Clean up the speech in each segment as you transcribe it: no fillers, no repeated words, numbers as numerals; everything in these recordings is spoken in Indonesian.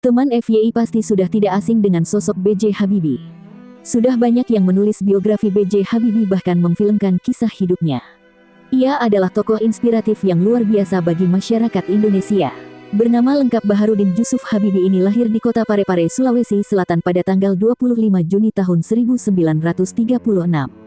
Teman FYI pasti sudah tidak asing dengan sosok B.J. Habibie. Sudah banyak yang menulis biografi B.J. Habibie bahkan memfilmkan kisah hidupnya. Ia adalah tokoh inspiratif yang luar biasa bagi masyarakat Indonesia. Bernama lengkap Baharudin Jusuf Habibie ini lahir di kota Parepare, Sulawesi Selatan pada tanggal 25 Juni tahun 1936.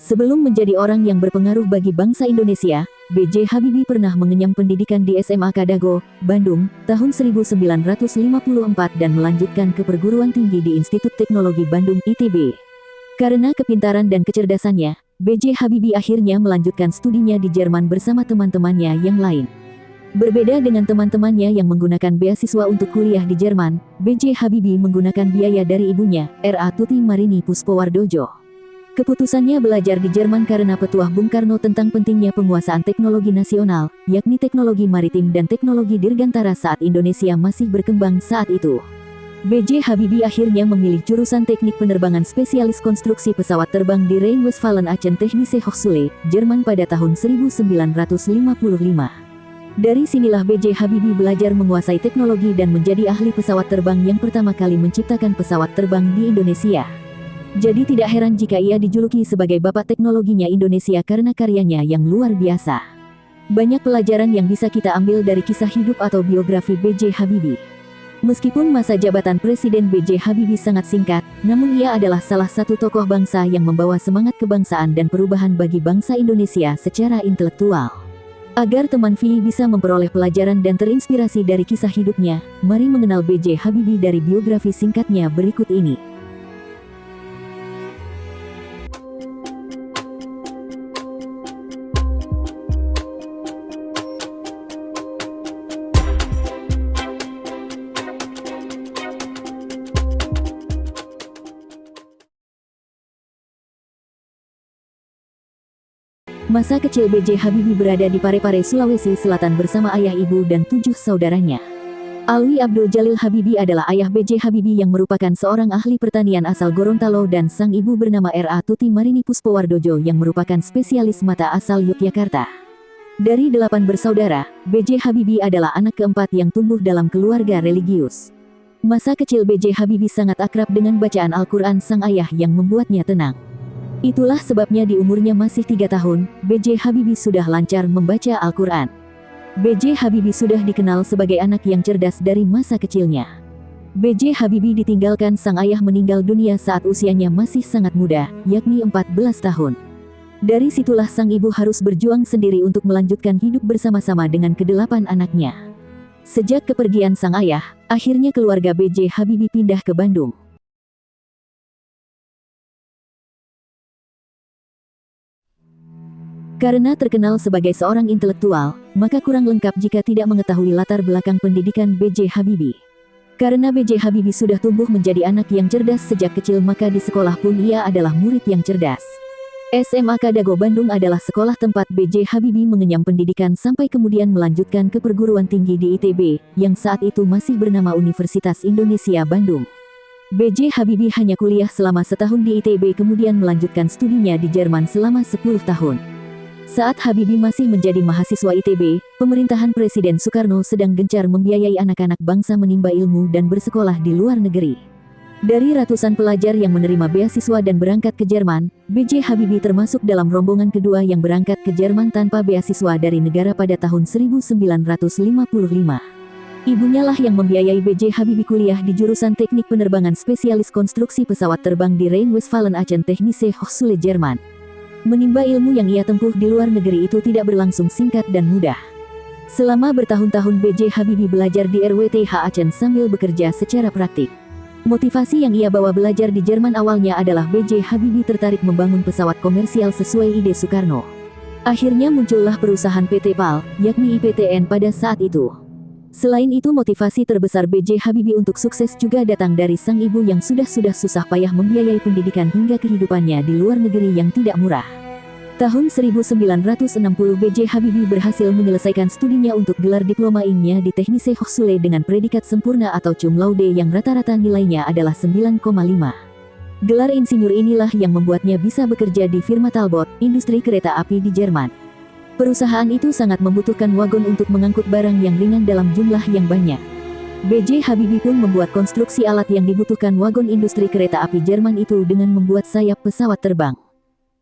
Sebelum menjadi orang yang berpengaruh bagi bangsa Indonesia, B.J. Habibie pernah mengenyam pendidikan di SMA Kadago, Bandung, tahun 1954 dan melanjutkan ke perguruan tinggi di Institut Teknologi Bandung ITB. Karena kepintaran dan kecerdasannya, B.J. Habibie akhirnya melanjutkan studinya di Jerman bersama teman-temannya yang lain. Berbeda dengan teman-temannya yang menggunakan beasiswa untuk kuliah di Jerman, B.J. Habibie menggunakan biaya dari ibunya, R.A. Tuti Marini Puspowardojo. Keputusannya belajar di Jerman karena petuah Bung Karno tentang pentingnya penguasaan teknologi nasional, yakni teknologi maritim dan teknologi dirgantara saat Indonesia masih berkembang saat itu. B.J. Habibie akhirnya memilih jurusan teknik penerbangan spesialis konstruksi pesawat terbang di Rhein-Westfalen-Aachen Technische Hochschule, Jerman pada tahun 1955. Dari sinilah B.J. Habibie belajar menguasai teknologi dan menjadi ahli pesawat terbang yang pertama kali menciptakan pesawat terbang di Indonesia. Jadi tidak heran jika ia dijuluki sebagai bapak teknologinya Indonesia karena karyanya yang luar biasa. Banyak pelajaran yang bisa kita ambil dari kisah hidup atau biografi B.J. Habibie. Meskipun masa jabatan Presiden B.J. Habibie sangat singkat, namun ia adalah salah satu tokoh bangsa yang membawa semangat kebangsaan dan perubahan bagi bangsa Indonesia secara intelektual. Agar teman Vi bisa memperoleh pelajaran dan terinspirasi dari kisah hidupnya, mari mengenal B.J. Habibie dari biografi singkatnya berikut ini. Masa kecil B.J. Habibie berada di Parepare, Sulawesi Selatan bersama ayah ibu dan 7 saudaranya. Alwi Abdul Jalil Habibie adalah ayah B.J. Habibie yang merupakan seorang ahli pertanian asal Gorontalo dan sang ibu bernama R.A. Tuti Marini Puspowardojo yang merupakan spesialis mata asal Yogyakarta. Dari 8 bersaudara, B.J. Habibie adalah anak keempat yang tumbuh dalam keluarga religius. Masa kecil B.J. Habibie sangat akrab dengan bacaan Al-Quran sang ayah yang membuatnya tenang. Itulah sebabnya di umurnya masih 3 tahun, B.J. Habibie sudah lancar membaca Al-Quran. B.J. Habibie sudah dikenal sebagai anak yang cerdas dari masa kecilnya. B.J. Habibie ditinggalkan sang ayah meninggal dunia saat usianya masih sangat muda, yakni 14 tahun. Dari situlah sang ibu harus berjuang sendiri untuk melanjutkan hidup bersama-sama dengan ke-8 anaknya. Sejak kepergian sang ayah, akhirnya keluarga B.J. Habibie pindah ke Bandung. Karena terkenal sebagai seorang intelektual, maka kurang lengkap jika tidak mengetahui latar belakang pendidikan B.J. Habibie. Karena B.J. Habibie sudah tumbuh menjadi anak yang cerdas sejak kecil, maka di sekolah pun ia adalah murid yang cerdas. SMA Kadago Bandung adalah sekolah tempat B.J. Habibie mengenyam pendidikan sampai kemudian melanjutkan ke perguruan tinggi di ITB, yang saat itu masih bernama Universitas Indonesia Bandung. B.J. Habibie hanya kuliah selama setahun di ITB kemudian melanjutkan studinya di Jerman selama 10 tahun. Saat Habibie masih menjadi mahasiswa ITB, pemerintahan Presiden Soekarno sedang gencar membiayai anak-anak bangsa menimba ilmu dan bersekolah di luar negeri. Dari ratusan pelajar yang menerima beasiswa dan berangkat ke Jerman, B.J. Habibie termasuk dalam rombongan kedua yang berangkat ke Jerman tanpa beasiswa dari negara pada tahun 1955. Ibunya lah yang membiayai B.J. Habibie kuliah di jurusan teknik penerbangan spesialis konstruksi pesawat terbang di Rhein-Westfalen-Aachen Technische Hochschule, Jerman. Menimba ilmu yang ia tempuh di luar negeri itu tidak berlangsung singkat dan mudah. Selama bertahun-tahun B.J. Habibie belajar di RWTH Aachen sambil bekerja secara praktik. Motivasi yang ia bawa belajar di Jerman awalnya adalah B.J. Habibie tertarik membangun pesawat komersial sesuai ide Soekarno. Akhirnya muncullah perusahaan PT PAL, yakni IPTN pada saat itu. Selain itu motivasi terbesar B.J. Habibie untuk sukses juga datang dari sang ibu yang sudah susah payah membiayai pendidikan hingga kehidupannya di luar negeri yang tidak murah. Tahun 1960 B.J. Habibie berhasil menyelesaikan studinya untuk gelar diploma ing-nya di Technische Hochschule dengan predikat sempurna atau cum laude yang rata-rata nilainya adalah 9,5. Gelar insinyur inilah yang membuatnya bisa bekerja di firma Talbot, industri kereta api di Jerman. Perusahaan itu sangat membutuhkan wagon untuk mengangkut barang yang ringan dalam jumlah yang banyak. B.J. Habibie pun membuat konstruksi alat yang dibutuhkan wagon industri kereta api Jerman itu dengan membuat sayap pesawat terbang.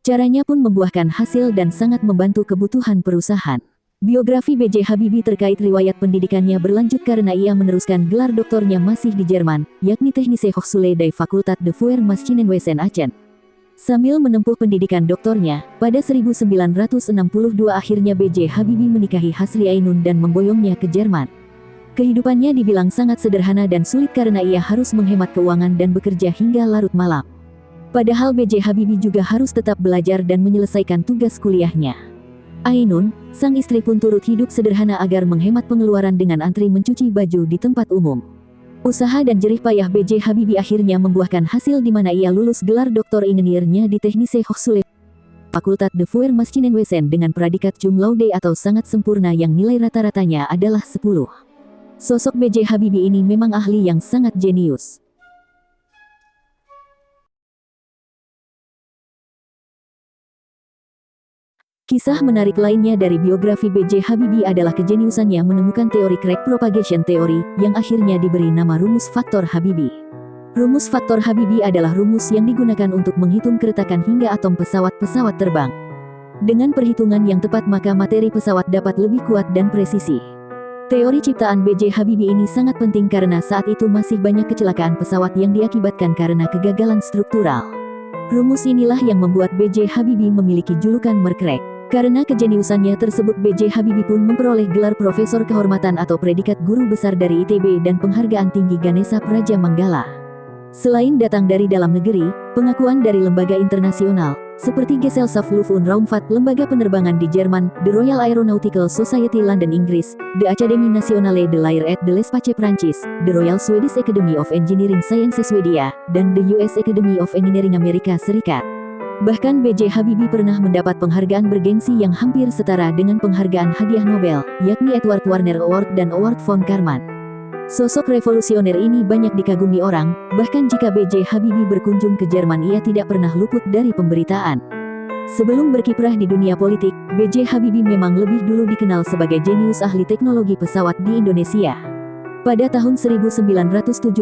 Caranya pun membuahkan hasil dan sangat membantu kebutuhan perusahaan. Biografi B.J. Habibie terkait riwayat pendidikannya berlanjut karena ia meneruskan gelar doktornya masih di Jerman, yakni Technische Hochschule der Fakultät der Feuermaschinenwesen Aachen. Sambil menempuh pendidikan doktornya, pada 1962 akhirnya B.J. Habibie menikahi Hasri Ainun dan memboyongnya ke Jerman. Kehidupannya dibilang sangat sederhana dan sulit karena ia harus menghemat keuangan dan bekerja hingga larut malam. Padahal B.J. Habibie juga harus tetap belajar dan menyelesaikan tugas kuliahnya. Ainun, sang istri pun turut hidup sederhana agar menghemat pengeluaran dengan antri mencuci baju di tempat umum. Usaha dan jerih payah B.J. Habibie akhirnya membuahkan hasil di mana ia lulus gelar doktor ingeniernya di Technische Hochschule Fakultät der Feuermaschinenwesen dengan predikat cum laude atau sangat sempurna yang nilai rata-ratanya adalah 10. Sosok B.J. Habibie ini memang ahli yang sangat jenius. Kisah menarik lainnya dari biografi B.J. Habibie adalah kejeniusannya menemukan teori crack propagation theory, yang akhirnya diberi nama rumus faktor Habibie. Rumus faktor Habibie adalah rumus yang digunakan untuk menghitung keretakan hingga atom pesawat-pesawat terbang. Dengan perhitungan yang tepat maka materi pesawat dapat lebih kuat dan presisi. Teori ciptaan B.J. Habibie ini sangat penting karena saat itu masih banyak kecelakaan pesawat yang diakibatkan karena kegagalan struktural. Rumus inilah yang membuat B.J. Habibie memiliki julukan Merkrek. Karena kejeniusannya tersebut B.J. Habibie pun memperoleh gelar Profesor Kehormatan atau predikat Guru Besar dari ITB dan penghargaan tinggi Ganesha Praja Manggala. Selain datang dari dalam negeri, pengakuan dari lembaga internasional, seperti Gesellschaft Luft- und Raumfahrt, lembaga penerbangan di Jerman, The Royal Aeronautical Society London Inggris, The Académie Nationale de l'Air et de l'Espace Prancis, The Royal Swedish Academy of Engineering Sciences Swedia, dan The US Academy of Engineering Amerika Serikat. Bahkan B.J. Habibie pernah mendapat penghargaan bergengsi yang hampir setara dengan penghargaan hadiah Nobel, yakni Edward Warner Award dan Award von Karman. Sosok revolusioner ini banyak dikagumi orang, bahkan jika B.J. Habibie berkunjung ke Jerman ia tidak pernah luput dari pemberitaan. Sebelum berkiprah di dunia politik, B.J. Habibie memang lebih dulu dikenal sebagai jenius ahli teknologi pesawat di Indonesia. Pada tahun 1973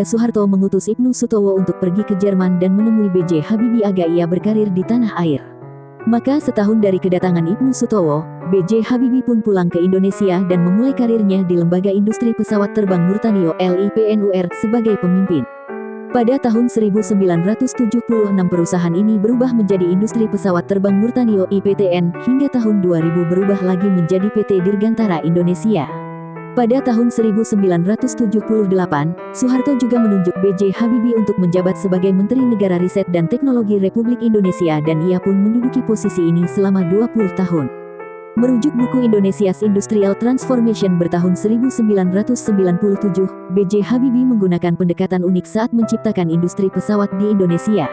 Soeharto mengutus Ibnu Sutowo untuk pergi ke Jerman dan menemui B.J. Habibie agar ia berkarir di tanah air. Maka setahun dari kedatangan Ibnu Sutowo, B.J. Habibie pun pulang ke Indonesia dan memulai karirnya di Lembaga Industri Pesawat Terbang Nurtanio (LIPNUR) sebagai pemimpin. Pada tahun 1976 perusahaan ini berubah menjadi Industri Pesawat Terbang Nurtanio (IPTN), hingga tahun 2000 berubah lagi menjadi PT Dirgantara Indonesia. Pada tahun 1978, Soeharto juga menunjuk B.J. Habibie untuk menjabat sebagai Menteri Negara Riset dan Teknologi Republik Indonesia dan ia pun menduduki posisi ini selama 20 tahun. Merujuk buku Indonesia's Industrial Transformation bertahun 1997, B.J. Habibie menggunakan pendekatan unik saat menciptakan industri pesawat di Indonesia.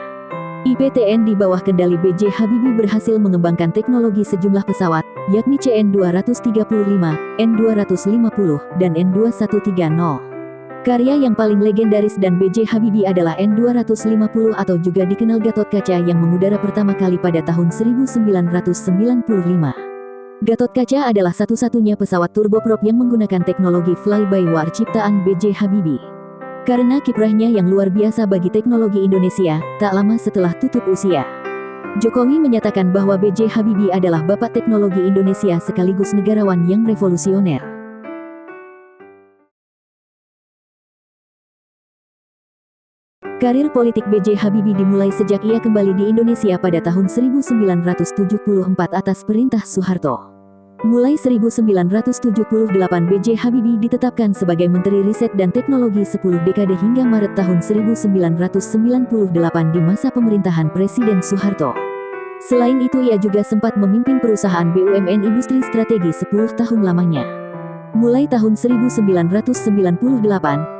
IPTN di bawah kendali B.J. Habibie berhasil mengembangkan teknologi sejumlah pesawat, yakni CN-235, N-250, dan N-230. Karya yang paling legendaris dan B.J. Habibie adalah N-250 atau juga dikenal Gatot Kaca yang mengudara pertama kali pada tahun 1995. Gatot Kaca adalah satu-satunya pesawat turboprop yang menggunakan teknologi fly-by-wire ciptaan B.J. Habibie. Karena kiprahnya yang luar biasa bagi teknologi Indonesia, tak lama setelah tutup usia, Jokowi menyatakan bahwa B.J. Habibie adalah bapak teknologi Indonesia sekaligus negarawan yang revolusioner. Karir politik B.J. Habibie dimulai sejak ia kembali di Indonesia pada tahun 1974 atas perintah Soeharto. Mulai 1978 B.J. Habibie ditetapkan sebagai Menteri Riset dan Teknologi 10 dekade hingga Maret tahun 1998 di masa pemerintahan Presiden Soeharto. Selain itu ia juga sempat memimpin perusahaan BUMN Industri Strategi 10 tahun lamanya. Mulai tahun 1998,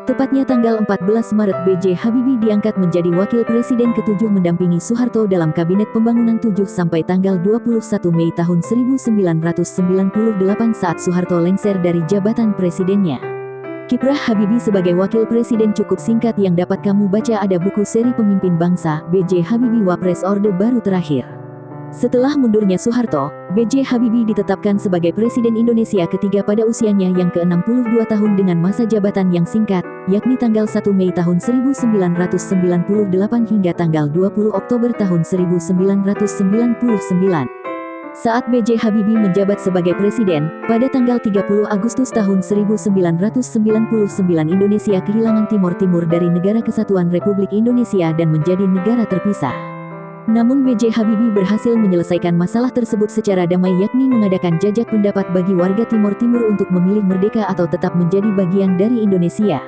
tepatnya tanggal 14 Maret B.J. Habibie diangkat menjadi Wakil Presiden ke-7 mendampingi Soeharto dalam Kabinet Pembangunan 7 sampai tanggal 21 Mei tahun 1998 saat Soeharto lengser dari jabatan presidennya. Kiprah Habibie sebagai Wakil Presiden cukup singkat yang dapat kamu baca ada buku seri Pemimpin Bangsa, B.J. Habibie Wapres Orde Baru Terakhir. Setelah mundurnya Soeharto, B.J. Habibie ditetapkan sebagai Presiden Indonesia ketiga pada usianya yang ke-62 tahun dengan masa jabatan yang singkat, yakni tanggal 1 Mei tahun 1998 hingga tanggal 20 Oktober tahun 1999. Saat B.J. Habibie menjabat sebagai Presiden, pada tanggal 30 Agustus tahun 1999 Indonesia kehilangan Timor Timur dari Negara Kesatuan Republik Indonesia dan menjadi negara terpisah. Namun B.J. Habibie berhasil menyelesaikan masalah tersebut secara damai, yakni mengadakan jajak pendapat bagi warga Timor Timur untuk memilih merdeka atau tetap menjadi bagian dari Indonesia.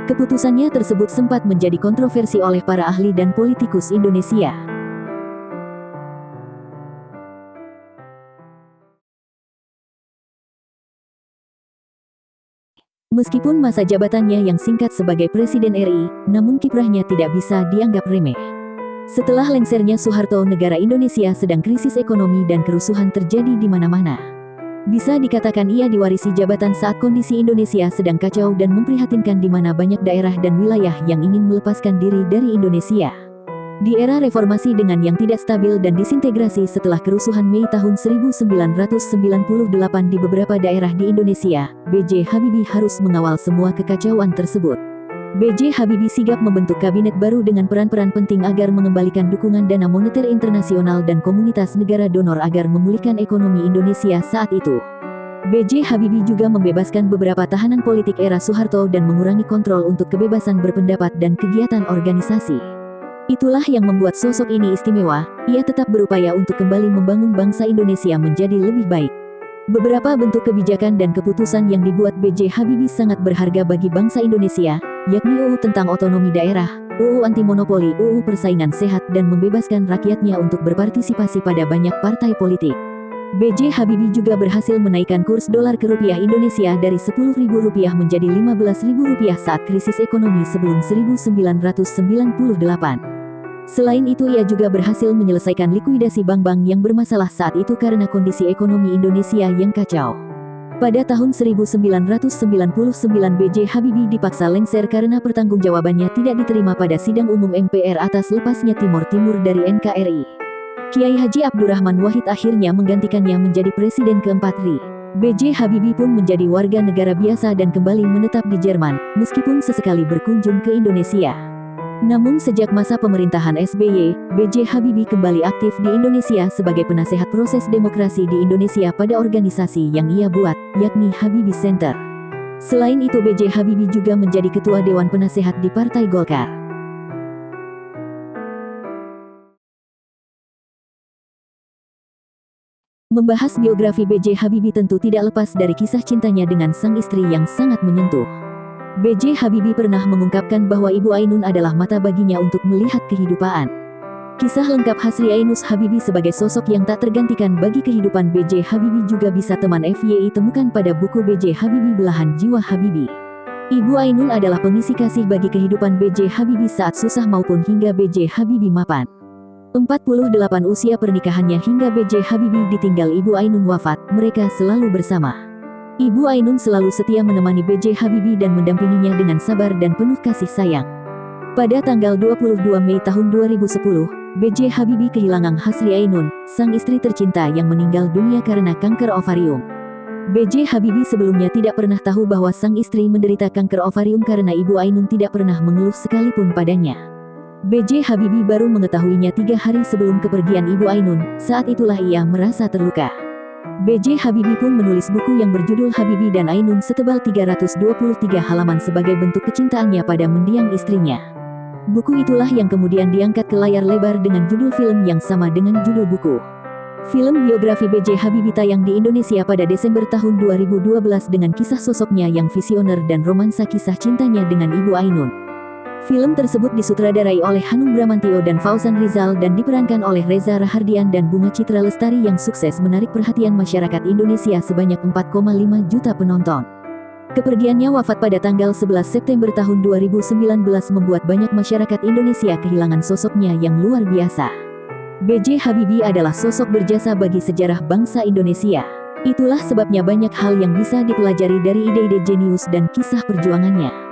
Keputusannya tersebut sempat menjadi kontroversi oleh para ahli dan politikus Indonesia. Meskipun masa jabatannya yang singkat sebagai Presiden RI, namun kiprahnya tidak bisa dianggap remeh. Setelah lengsernya Soeharto, negara Indonesia sedang krisis ekonomi dan kerusuhan terjadi di mana-mana. Bisa dikatakan ia diwarisi jabatan saat kondisi Indonesia sedang kacau dan memprihatinkan, di mana banyak daerah dan wilayah yang ingin melepaskan diri dari Indonesia. Di era reformasi dengan yang tidak stabil dan disintegrasi setelah kerusuhan Mei tahun 1998 di beberapa daerah di Indonesia, B.J. Habibie harus mengawal semua kekacauan tersebut. B.J. Habibie sigap membentuk kabinet baru dengan peran-peran penting agar mengembalikan dukungan dana moneter internasional dan komunitas negara donor agar memulihkan ekonomi Indonesia saat itu. B.J. Habibie juga membebaskan beberapa tahanan politik era Soeharto dan mengurangi kontrol untuk kebebasan berpendapat dan kegiatan organisasi. Itulah yang membuat sosok ini istimewa. Ia tetap berupaya untuk kembali membangun bangsa Indonesia menjadi lebih baik. Beberapa bentuk kebijakan dan keputusan yang dibuat B.J. Habibie sangat berharga bagi bangsa Indonesia, yakni UU tentang otonomi daerah, UU anti monopoli, UU persaingan sehat, dan membebaskan rakyatnya untuk berpartisipasi pada banyak partai politik. B.J. Habibie juga berhasil menaikkan kurs dolar ke rupiah Indonesia dari Rp10.000 menjadi Rp15.000 saat krisis ekonomi sebelum 1998. Selain itu, ia juga berhasil menyelesaikan likuidasi bank-bank yang bermasalah saat itu karena kondisi ekonomi Indonesia yang kacau. Pada tahun 1999 B.J. Habibie dipaksa lengser karena pertanggungjawabannya tidak diterima pada sidang umum MPR atas lepasnya Timor Timur dari NKRI. Kiai Haji Abdurrahman Wahid akhirnya menggantikannya menjadi Presiden keempat RI. B.J. Habibie pun menjadi warga negara biasa dan kembali menetap di Jerman, meskipun sesekali berkunjung ke Indonesia. Namun sejak masa pemerintahan SBY, B.J. Habibie kembali aktif di Indonesia sebagai penasehat proses demokrasi di Indonesia pada organisasi yang ia buat, yakni Habibie Center. Selain itu, B.J. Habibie juga menjadi ketua Dewan Penasehat di Partai Golkar. Membahas biografi B.J. Habibie tentu tidak lepas dari kisah cintanya dengan sang istri yang sangat menyentuh. B.J. Habibie pernah mengungkapkan bahwa Ibu Ainun adalah mata baginya untuk melihat kehidupan. Kisah lengkap Hasri Ainus Habibie sebagai sosok yang tak tergantikan bagi kehidupan B.J. Habibie juga bisa teman FYI temukan pada buku B.J. Habibie Belahan Jiwa Habibie. Ibu Ainun adalah pengisi kasih bagi kehidupan B.J. Habibie saat susah maupun hingga B.J. Habibie mapan. 48 usia pernikahannya hingga B.J. Habibie ditinggal Ibu Ainun wafat, mereka selalu bersama. Ibu Ainun selalu setia menemani B.J. Habibie dan mendampinginya dengan sabar dan penuh kasih sayang. Pada tanggal 22 Mei tahun 2010, B.J. Habibie kehilangan Hasri Ainun, sang istri tercinta yang meninggal dunia karena kanker ovarium. B.J. Habibie sebelumnya tidak pernah tahu bahwa sang istri menderita kanker ovarium karena Ibu Ainun tidak pernah mengeluh sekalipun padanya. B.J. Habibie baru mengetahuinya 3 hari sebelum kepergian Ibu Ainun, saat itulah ia merasa terluka. B.J. Habibie pun menulis buku yang berjudul Habibie dan Ainun setebal 323 halaman sebagai bentuk kecintaannya pada mendiang istrinya. Buku itulah yang kemudian diangkat ke layar lebar dengan judul film yang sama dengan judul buku. Film biografi B.J. Habibie tayang di Indonesia pada Desember tahun 2012 dengan kisah sosoknya yang visioner dan romansa kisah cintanya dengan Ibu Ainun. Film tersebut disutradarai oleh Hanung Bramantio dan Fauzan Rizal dan diperankan oleh Reza Rahardian dan Bunga Citra Lestari yang sukses menarik perhatian masyarakat Indonesia sebanyak 4,5 juta penonton. Kepergiannya wafat pada tanggal 11 September tahun 2019 membuat banyak masyarakat Indonesia kehilangan sosoknya yang luar biasa. B.J. Habibie adalah sosok berjasa bagi sejarah bangsa Indonesia. Itulah sebabnya banyak hal yang bisa dipelajari dari ide-ide jenius dan kisah perjuangannya.